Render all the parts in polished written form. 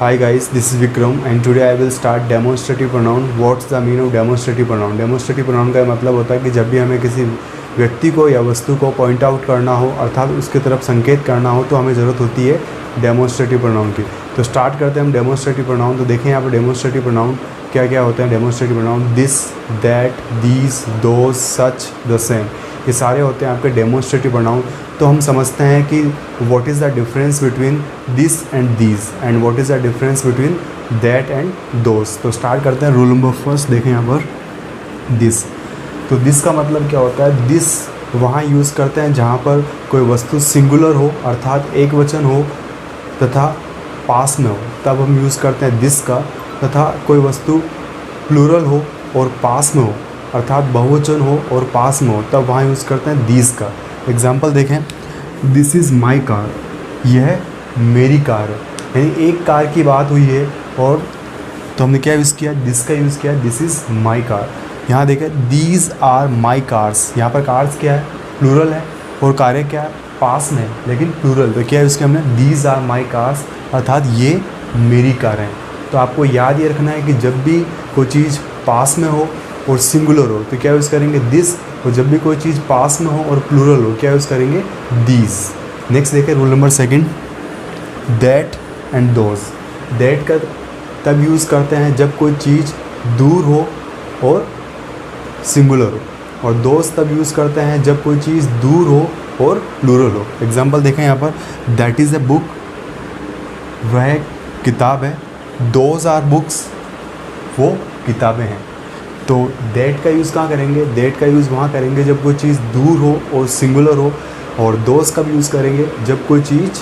Hi guys, this is Vikram and today I will start demonstrative pronoun. What's the meaning of demonstrative pronoun? Demonstrative pronoun का मतलब होता है कि जब भी हमें किसी व्यक्ति को या वस्तु को पॉइंट आउट करना हो अर्थात उसकी तरफ संकेत करना हो तो हमें ज़रूरत होती है डेमोन्स्ट्रेटिव प्रोनाउन की। तो स्टार्ट करते हैं हम डेमोन्स्ट्रेटिव प्रोनाउन। तो देखें यहाँ पर डेमोन्स्ट्रेटिव प्रोनाउन क्या क्या होते हैं। Demonstrative pronoun this, that, these, those, such, the same, ये सारे होते हैं आपके डेमोन्स्ट्रेटिव प्रोनाउन। तो हम समझते हैं कि what is the difference between this and these and what is the difference between that and those. तो स्टार्ट करते हैं। रूल नंबर फर्स्ट देखें यहाँ पर दिस। तो दिस का मतलब क्या होता है। दिस वहाँ यूज़ करते हैं जहाँ पर कोई वस्तु सिंगुलर हो अर्थात एक वचन हो तथा पास में हो, तब हम यूज़ करते हैं दिस का। तथा कोई वस्तु प्लूरल हो और पास में हो अर्थात बहुवचन हो और पास में हो, तब वहाँ यूज़ करते हैं दीज का। एग्जाम्पल देखें, दिस इज़ माई कार, यह मेरी कार है। यानी एक कार की बात हुई है और तो हमने क्या यूज़ किया, दिस का यूज़ किया, दिस इज़ माई कार। यहाँ देखें, दीज आर माई कार्स, यहाँ पर कार्स क्या है, प्लूरल है और कारें क्या है, पास में है लेकिन प्लूरल। तो क्या यूज़ किया हमने, दीज आर माई कार्स अर्थात ये मेरी कार हैं। तो आपको याद ये रखना है कि जब भी कोई चीज़ पास में हो और सिंगुलर हो तो क्या यूज़ करेंगे दिस, और जब भी कोई चीज़ पास में हो और प्लूरल हो क्या यूज़ करेंगे दीज। नेक्स्ट देखें rule number second, that and those. That का तब यूज़ करते हैं जब कोई चीज़ दूर हो और सिंगुलर हो, और दोज तब यूज़ करते हैं जब कोई चीज़ दूर हो और प्लूरल हो। एग्जाम्पल देखें यहाँ पर, दैट इज़ ए बुक, वह किताब है। दोज आर बुक्स, वो किताबें हैं। तो दैट का यूज़ कहाँ करेंगे, दैट का यूज़ वहाँ करेंगे जब कोई चीज़ दूर हो और सिंगुलर हो, और दोज कब यूज़ करेंगे जब कोई चीज़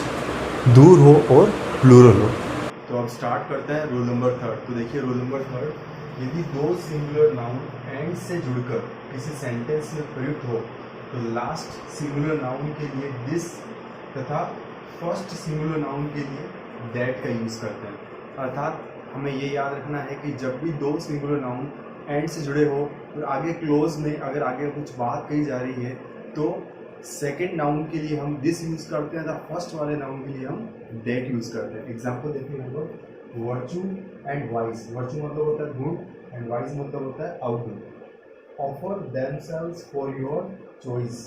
दूर हो और प्लूरल हो। तो अब स्टार्ट करते हैं रूल नंबर थर्ड। तो देखिए रूल नंबर थर्ड, यदि दो सिंगुलर नाउन एंड से जुड़कर किसी सेंटेंस में प्रयुक्त हो तो लास्ट सिंगुलर नाउन के लिए दिस तथा फर्स्ट सिंगुलर नाउन के लिए दैट का यूज़ करते हैं। अर्थात हमें ये याद रखना है कि जब भी दो सिंगुलर नाउन एंड से जुड़े हो और आगे क्लोज में अगर आगे कुछ बात कही जा रही है तो सेकंड नाउन के लिए हम दिस यूज़ करते हैं तथा फर्स्ट वाले नाउन के लिए हम दैट यूज़ करते हैं। एग्जांपल देखिए यहाँ पर, वर्चू एंड वाइज। वर्चू मतलब होता है गुड एंड वाइज मतलब होता है outdo. Offer themselves for your choice,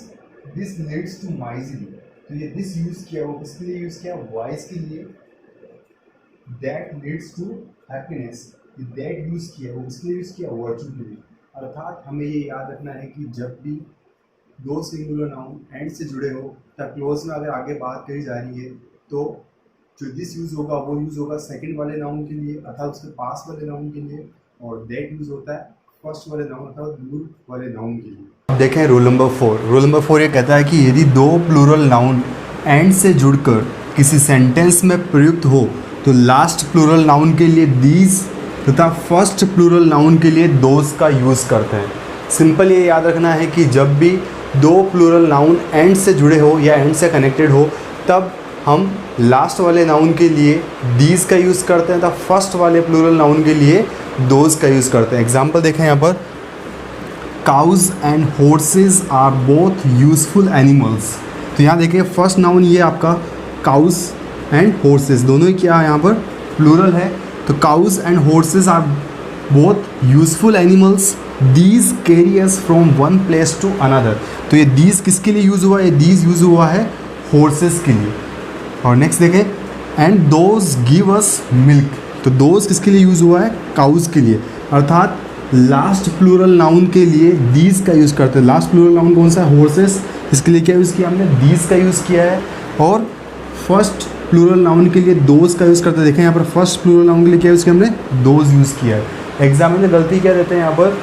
this leads to miserly. तो ये दिस यूज़ किया वो किसके लिए यूज़ किया, वाइज के लिए। That leads to happiness, that use किया वो किसके लिए यूज़ किया, वर्चू के लिए। अर्थात हमें ये याद रखना है कि जब भी दो सिंगुलर नाउन एंड से जुड़े हो तब क्लोज में अगर आगे बात कही जा रही है तो जो दिस यूज़ होगा वो यूज़ होगा सेकंड वाले नाउन के लिए अर्थात उसके पास वाले नाउन के लिए, और दैट यूज़ होता है फर्स्ट वाले नाउन अर्थात दूर वाले नाउन के लिए। देखें rule number four. Rule number four ये कहता है कि यदि दो प्लूरल नाउन एंड से जुड़कर किसी सेंटेंस में प्रयुक्त हो तो लास्ट प्लूरल नाउन के लिए दीज तथा फर्स्ट प्लूरल नाउन के लिए दोज का यूज़ करते हैं। सिंपल ये याद रखना है कि जब भी दो प्लूरल नाउन एंड से जुड़े हो या एंड से कनेक्टेड हो तब हम लास्ट वाले नाउन के लिए दीज का यूज़ करते हैं तथा फर्स्ट वाले प्लूरल नाउन के लिए दोज का यूज़ करते हैं। एग्जाम्पल देखें यहाँ पर, cows and horses are both useful animals. तो यहाँ देखिए फर्स्ट नाउन ये आपका काउज एंड हॉर्सेज, दोनों ही क्या है यहाँ पर प्लूरल है। तो cows and horses are both useful animals, these carry us from one place to another. तो ये दीज किसके लिए यूज़ हुआ है, ये दीज यूज़ हुआ है हॉर्सेज के लिए। और नेक्स्ट देखें, and those give us milk. तो दोज किसके लिए यूज़ हुआ है, काउज के लिए। अर्थात लास्ट प्लूरल नाउन के लिए दीज का यूज़ करते हैं। लास्ट प्लूरल नाउन कौन सा है, हॉर्सेस, इसके लिए क्या यूज़ किया हमने, दीज का यूज़ किया है। और फर्स्ट प्लूरल नाउन के लिए दोज का यूज़ करते हैं। देखें यहाँ पर फर्स्ट प्लूरल नाउन के लिए क्या यूज़ किया हमने, दोज यूज़ किया है। एग्जाम में गलती क्या देते हैं यहाँ पर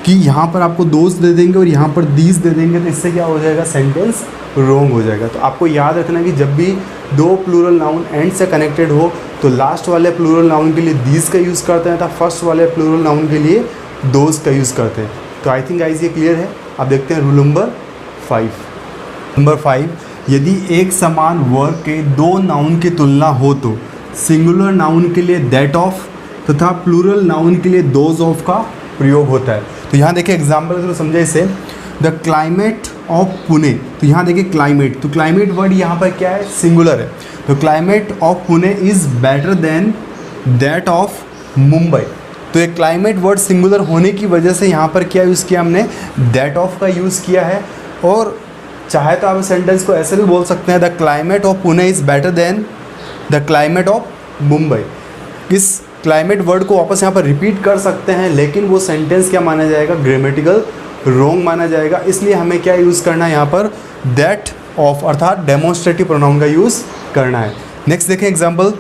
कि यहाँ पर आपको दोज दे देंगे और यहाँ पर दीज दे देंगे, तो इससे क्या हो जाएगा, सेंटेंस रॉन्ग हो जाएगा। तो आपको याद रखना है कि जब भी दो प्लूरल नाउन एंड से कनेक्टेड हो तो लास्ट वाले प्लूरल नाउन के लिए दीज का यूज़ करते हैं तथा फर्स्ट वाले प्लूरल नाउन के लिए दोज का यूज़ करते हैं। तो आई थिंक गाइस ये क्लियर है। अब देखते हैं रूल नंबर 5। नंबर 5, यदि एक समान वर्ग के दो नाउन की तुलना हो तो सिंगुलर नाउन के लिए दैट ऑफ तथा प्लूरल नाउन के लिए दोज ऑफ का प्रयोग होता है। तो यहाँ देखिए एग्जाम्पल तो समझे इसे, द क्लाइमेट ऑफ पुणे। तो यहाँ देखिए क्लाइमेट, तो क्लाइमेट वर्ड यहाँ पर क्या है, सिंगुलर है। तो climate of Pune is better than that of Mumbai. तो ये क्लाइमेट वर्ड सिंगुलर होने की वजह से यहाँ पर क्या यूज़ किया हमने, दैट ऑफ का यूज़ किया है। और चाहे तो आप सेंटेंस को ऐसे भी बोल सकते हैं, the climate of Pune is better than the climate of Mumbai. इस क्लाइमेट वर्ड को वापस यहाँ पर रिपीट कर सकते हैं, लेकिन वो सेंटेंस क्या माना जाएगा, ग्रामेटिकल रॉन्ग माना जाएगा। इसलिए हमें क्या यूज़ करना है यहाँ पर, दैट ऑफ अर्थात डेमोन्स्ट्रेटिव प्रोनाउन का यूज़ करना है। नेक्स्ट देखें example,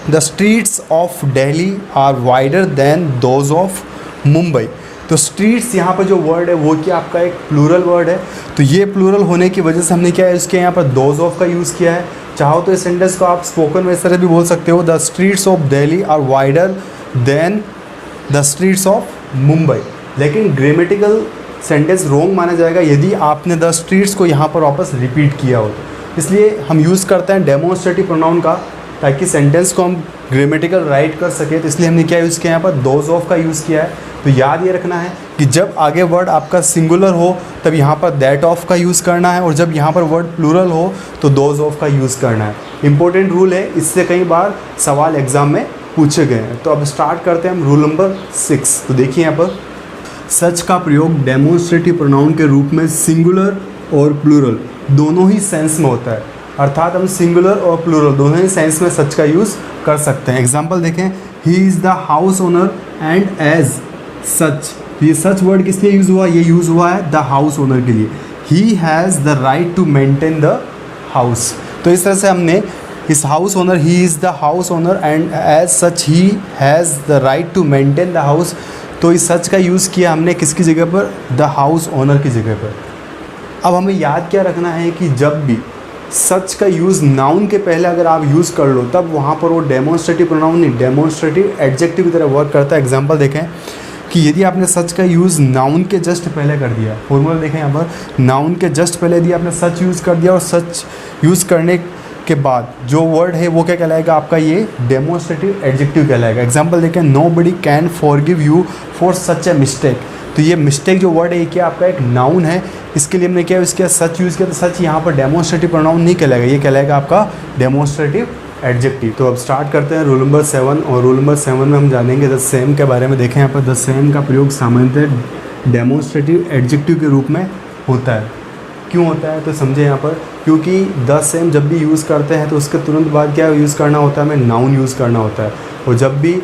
the streets of Delhi are wider than those of Mumbai. तो स्ट्रीट्स यहाँ पर जो वर्ड है वो क्या आपका एक प्लूरल वर्ड है, तो ये प्लूरल होने की वजह से हमने क्या यूज़ किया, यहाँ पर दोज ऑफ का यूज़ किया है। चाहो तो इस सेंटेंस को आप स्पोकन में इस तरह भी बोल सकते हो, the streets of Delhi are wider than the streets of Mumbai. लेकिन ग्रामेटिकल सेंटेंस रॉन्ग माना जाएगा यदि आपने द स्ट्रीट्स को यहाँ पर वापस रिपीट किया हो। इसलिए हम यूज़ करते हैं डेमोन्स्ट्रेटिव प्रोनाउन का, ताकि सेंटेंस को हम ग्रामेटिकल राइट कर सके। तो इसलिए हमने क्या यूज़ किया, यहाँ पर दोज ऑफ का यूज़ किया है। तो याद ये रखना है कि जब आगे वर्ड आपका सिंगुलर हो तब यहाँ पर दैट ऑफ का यूज़ करना है, और जब यहाँ पर वर्ड प्लूरल हो तो दोज ऑफ का यूज़ करना है। इंपॉर्टेंट रूल है, इससे कई बार सवाल एग्जाम में पूछे गए हैं। तो अब स्टार्ट करते हैं हम रूल नंबर 6। तो देखिए यहाँ पर सच का प्रयोग डेमोन्स्ट्रेटिव प्रोनाउन के रूप में सिंगुलर और प्लूरल दोनों ही सेंस में होता है। अर्थात हम सिंगुलर और प्लूरल दोनों ही सेंस में सच का यूज़ कर सकते हैं। एग्जाम्पल देखें, he is the house owner and as such. ये सच वर्ड किस लिए यूज़ हुआ, ये यूज़ हुआ है द हाउस ओनर के लिए। He has the right to maintain the house. तो इस तरह से हमने इस house owner, he is the house owner and as such he has the right to maintain the house. तो इस सच का यूज़ किया हमने किसकी जगह पर, द हाउस ओनर की जगह पर। अब हमें याद क्या रखना है कि जब भी सच का यूज़ नाउन के पहले अगर आप यूज़ कर लो तब वहाँ पर वो डेमोन्स्ट्रेटिव प्रोनाउन नहीं, डेमोन्स्ट्रेटिव एडजेक्टिव की तरह वर्क करता है। एग्जांपल देखें कि यदि आपने सच का यूज़ नाउन के जस्ट पहले कर दिया, फॉर्मूला देखें यहाँ पर, नाउन के जस्ट पहले यदि आपने सच यूज़ कर दिया और सच यूज़ करने के बाद जो वर्ड है वो क्या कहलाएगा आपका, ये डेमोन्स्ट्रेटिव एडजेक्टिव कहलाएगा। एग्जांपल देखें, nobody can forgive you for such a mistake. तो ये मिस्टेक जो वर्ड है ये क्या आपका एक नाउन है, इसके लिए हमने क्या यूज़ किया, सच यूज़ किया। तो सच यहाँ पर डेमोन्स्ट्रेटिव प्रोनाउन नहीं कहलाएगा, ये कहलाएगा आपका डेमोन्स्ट्रेटिव एडजेक्टिव। तो अब स्टार्ट करते हैं रूल नंबर 7, और रूल नंबर 7 में हम जानेंगे द सेम के बारे में। देखें यहाँ पर द सेम का प्रयोग सामान्यतः डेमोन्स्ट्रेटिव एडजेक्टिव के रूप में होता है। क्यों होता है तो समझे यहाँ पर, क्योंकि द सेम जब भी यूज़ करते हैं तो उसके तुरंत बाद क्या यूज़ करना होता है, हमें नाउन यूज़ करना होता है। और जब भी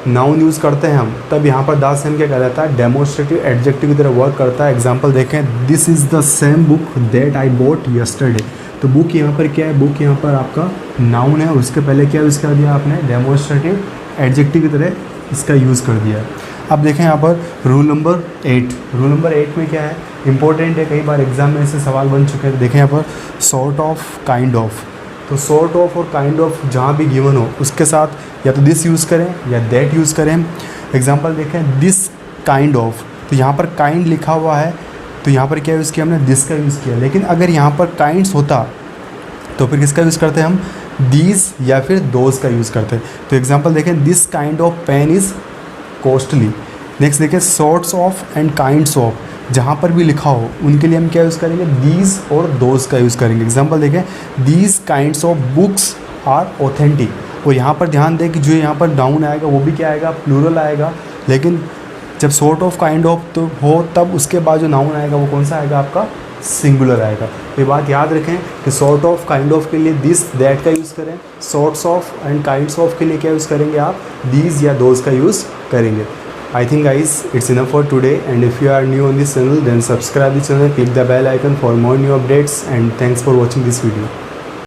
नाउन यूज़ करते हैं हम तब यहाँ पर द सेम क्या कहलाता है, डेमोन्स्ट्रेटिव एडजेक्टिव की तरह वर्क करता है। एग्जांपल देखें, this is the same book that I bought yesterday. तो बुक यहाँ पर क्या है, बुक यहाँ पर आपका नाउन है और उसके पहले क्या यूज़ कर दिया आपने, डेमोन्स्ट्रेटिव एडजेक्टिव की तरह इसका यूज़ कर दिया। अब देखें यहाँ पर रूल नंबर 8। रूल नंबर 8 में क्या है, इंपॉर्टेंट है, कई बार एग्जाम में ऐसे सवाल बन चुके हैं। तो देखें यहाँ पर सॉर्ट ऑफ, काइंड ऑफ। तो सॉर्ट ऑफ और काइंड ऑफ जहाँ भी गिवन हो उसके साथ या तो दिस यूज़ करें या दैट यूज़ करें। एग्जांपल देखें, दिस काइंड ऑफ। तो यहाँ पर काइंड लिखा हुआ है तो यहाँ पर क्या यूज़ किया हमने, दिस का यूज़ किया। लेकिन अगर यहाँ पर काइंड्स होता तो फिर किसका यूज़ करते हैं हम, दीज या फिर दोज का यूज़ करते हैं। तो एग्जांपल देखें, this kind of pain is costly. Next देखें, sorts of and kinds of, जहाँ पर भी लिखा हो उनके लिए हम क्या यूज़ करेंगे, दीज और दोज का यूज़ करेंगे। एग्जांपल देखें, these kinds of books are authentic. और यहाँ पर ध्यान दें कि जो यहाँ पर नाउन आएगा वो भी क्या आएगा, प्लूरल आएगा। लेकिन जब सॉर्ट ऑफ काइंड ऑफ तो हो तब उसके बाद जो नाउन आएगा वो कौन सा आएगा आपका, सिंगुलर आएगा। ये बात याद रखें कि सॉर्ट ऑफ काइंड ऑफ के लिए दिस दैट का यूज़ करें, sorts of and kinds of के लिए क्या यूज़ करेंगे आप, दीज या दोज का यूज़ करेंगे। I think guys it's enough for today, and if you are new on this channel then subscribe the channel, click the bell icon for more new updates, and thanks for watching this video.